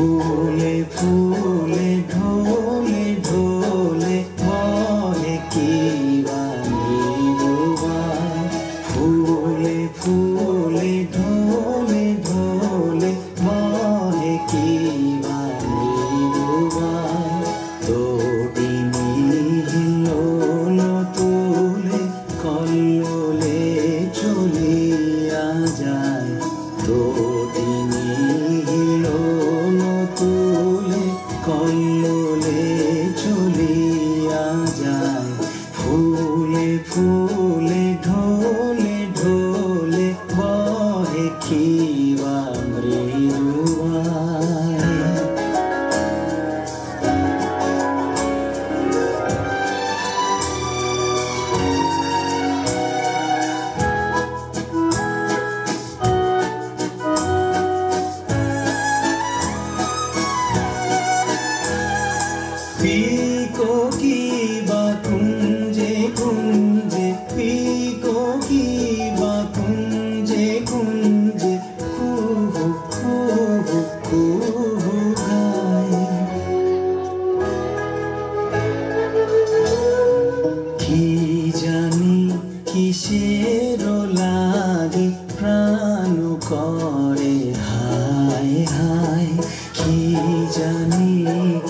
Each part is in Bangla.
ফুলে ফুলে ঢোলে ঢোলে বহে কি মৃদুবাই ফুলে ফুলে ঢোলে ঢোলে বহে কি মৃদুবাই তটিনী হিলোল তুলে কল্লোলে চলিয়া যায় তটিনী হিলোল তুলে কল্লোলে চলিয়া যায় ফুলে ফুলে ঢোলে ঢোলে বহে কি মৃদুবাই পিকো কি বা কুঞ্জে কুঞ্জে পিকো কি বা কুঞ্জে কুঞ্জে কুহু কুহু কুহু গায় কি জানি কিসের লাগে প্রাণ করে হায় হায় কি জানি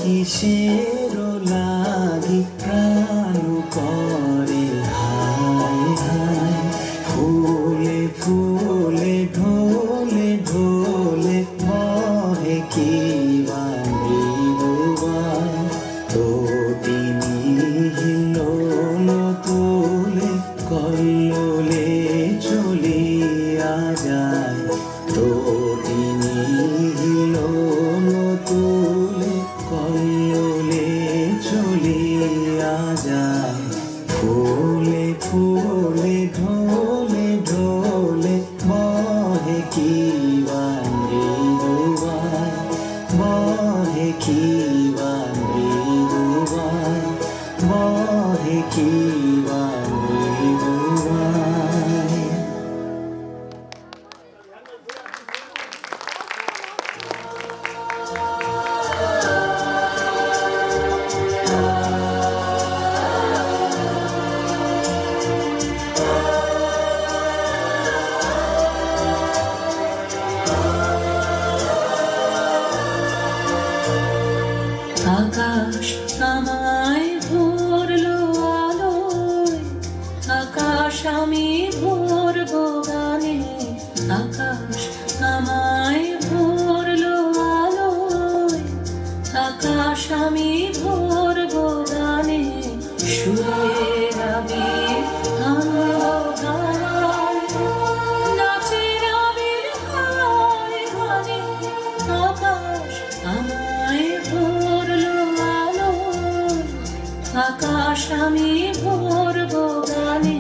কিসের লাগি প্রাণ করে হায় হায় ফুলে ফুলে ঢোলে ঢোলে বহে কি মৃদুবাই তটিনী হিলোল তুলে কল্লোলে চলিয়া যায় তটিনী হিলোল তুলে কল্লোলে চলিয়া যায় ফুলে ফুলে ঢোলে ঢোলে বহে কি মৃদুবাই বহে কি মৃদুবাই বহে কি মৃদুবাই আকাশ আমায় ভরলো আলোয় আকাশ আমি ভরবো গানে আকাশ আমায় ভরলো আলোয় আকাশ আমি ভরবো গানে সুরের আবির আনবো গায় নাচের আবির গায় গানে আকাশ আমায় আকাশ আমি ভরবো গানে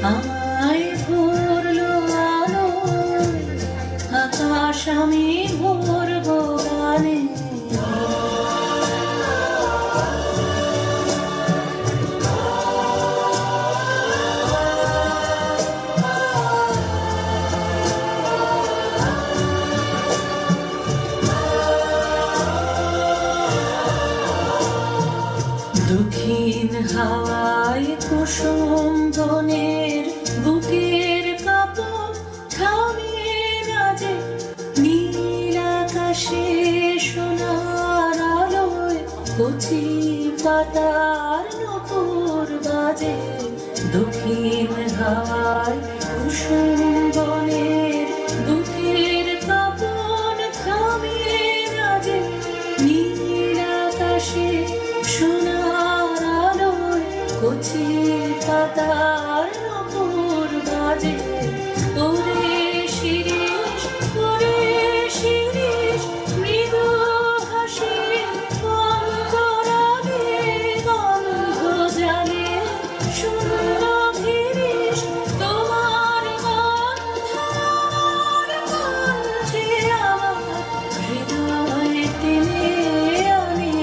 আমায় ভরলো আলো আকাশ আমি ভরবো গানে দক্ষিণ হাওয়ায় কুসুম বনের বুকের কাপড় থামিয়ে রাজে নীল আকাশে সোনার আলোয় কচি পাতার নূপুর বাজে দক্ষিণ হাওয়ায় কুসুম বনের বুকের কাঁপন থামিয়ে রাজে নীল আকাশে সোনার আলোয় কচি পাতার নপুর বাজে ওরে শিরিষ মৃদু হাসি অন্তরালে গন্ধ জানে শূন্য ধীরিস তোমার কণ্ঠে আমার হৃদয় টেনে আনে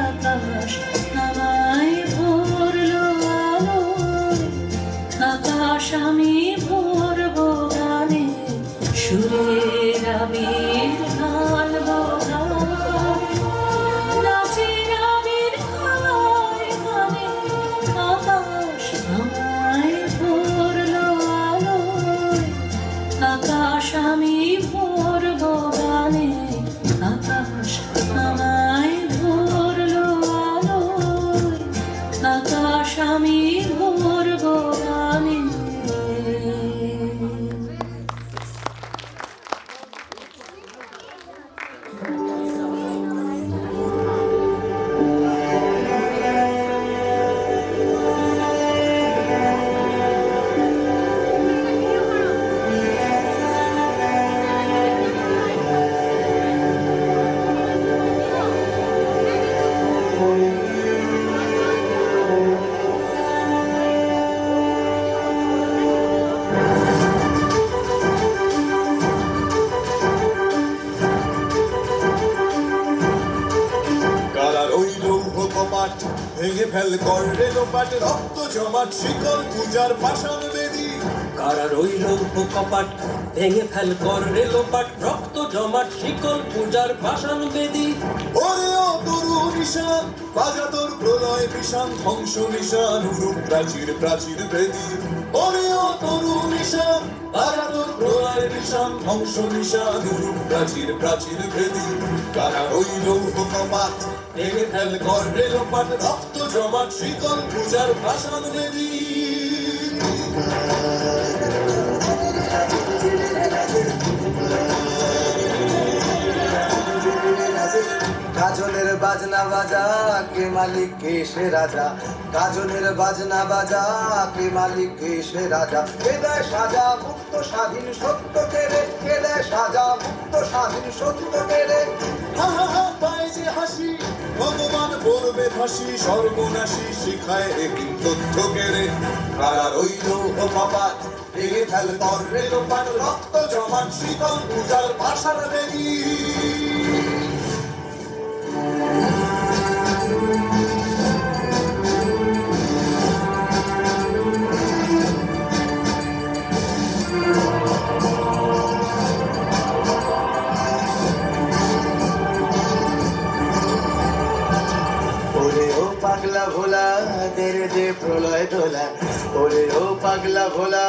আকাশ আমায় ভরলো আলোয় আকাশ আমি ভরবো গানে সুরের আবির ঢালবো নাচের আবির খায় গানে আকাশ আমায় ভরলো আলোয় আকাশ আমি ভরবো গানে আকাশ আমায় ভরলো আলোয় আকাশ আমি ভরবো গানে। কারার ওই লৌহ কপাট ভেঙে ফেল করলে লোপাট রক্ত জমাট শিকল পূজার পাষাণ বেদী কারার ওই লৌহ কপাট ভেঙে ফেল করলে লোপাট রক্ত জমাট শিকল পূজার পাষাণ বেদী ওরে ও তরু নিশান বাজা তোর প্রলয় বিষান ধ্বংস নিশান উরুপ প্রাচীর প্রাচীর বেদী ওরে ও তরু নিশান বাজা তোর প্রলয় বিষান ধ্বংস নিশান উরুপ প্রাচীর প্রাচীর বেদী কারার ওই লৌহ কপাট ভেঙে ফেল করলে লোপাট রক্ত জমাট শিকল পূজার পাষাণ বেদী গাজনের বাজনা বাজা কে মালিক কে সে রাজা গাজনের বাজনা বাজা কে মালিক কে সে রাজা কে দেয় সাজা মুক্ত স্বাধীন সত্য কেড়ে কে দেয় সাজা মুক্ত স্বাধীন সত্য কেড়ে হা হা হা পায় যে হাসি ভগবান বলবে ফাঁসি সর্বনাশী শিখায় একই তথ্য কেড়ে কারার ওই লৌহ কপাট ভেঙে ফেল করলে লোপাট রক্ত জমাট শীতল পূজার পাষাণ বেদী ওরে ও পাগলা ভোলা তেরে দে প্রলয় দোলা ওরে ও পাগলা ভোলা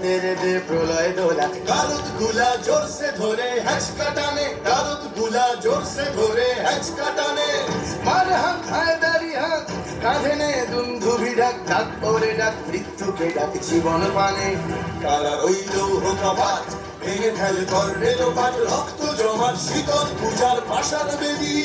তেরে দে প্রলয় দোলা গারুদ গুলা জোরসে ধরে হ্যাচকা টানে গারুদ গুলা জোরসে ধরে হ্যাচকা টানে মার হাত হায়দারি হাত কাঁধে নে দুন্ধুভি ডাক ডাক ওরে ডাক মৃত্যুকে ডাক জীবন পানে কারার ওই লৌহ কপাট ভেঙে ফেল করলে লোপাট রক্ত জমাট শীতল পূজার পাষাণ বেদী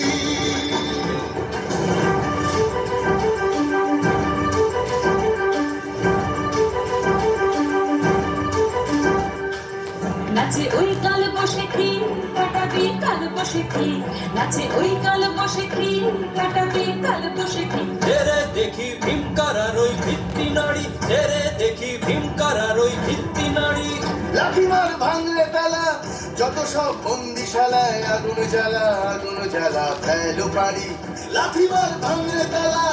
নাচে ওই কাল বসে কি কাটাবি কাল বসে কি নাচে ওই কাল বসে কি কাটাবি কাল বসে কি তেরে দেখি ভীমকারার ওই ভিত্তি নাড়ি তেরে দেখি ভীমকারার ওই ভিত্তি নাড়ি লাঠিমার ভাঙলে তালা যত সব বন্দিশালায় আগুন জ্বালা ফেলো পারি লাঠিমার ভাঙলে তালা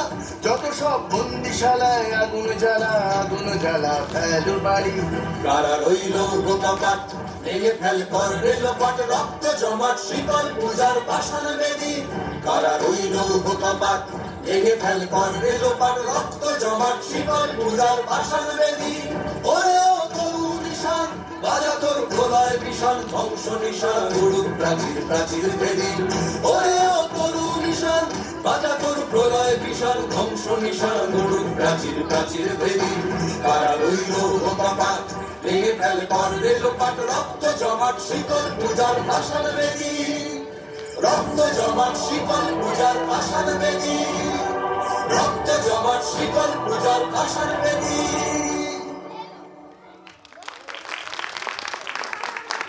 যত সব বন্দিশালায় আগুন জ্বালা ফেলো পারি কারার ওই লৌহ কপাট ভেঙে ফেল করলে লোপাট রক্ত জমাট শীতল পূজার পাষাণ বেদী কারার ওই লৌহ কপাট ভেঙে ফেল করলে লোপাট রক্ত জমাট শীতল পূজার পাষাণ বেদী ওরে ও তরু নিশান বাজা তোর প্রলয় বিষাণ ধ্বংস নিশান উড়ুক প্রাচীর প্রাচীর বেদী ওরে ও তরু নিশান বাজা তোর প্রলয় বিষাণ নিশান ধ্বংস নিশান উড়ুক প্রাচীর প্রাচীর বেদি কারা রইল কপাট ভেঙে ফেল করবে লোপাট রক্ত জমাট শীতল পূজার ভাষণ বেদি রক্ত জমাট শীতল পূজার ভাষণ বেদি রক্ত জমাট শীতল পূজার ভাষণ বেদি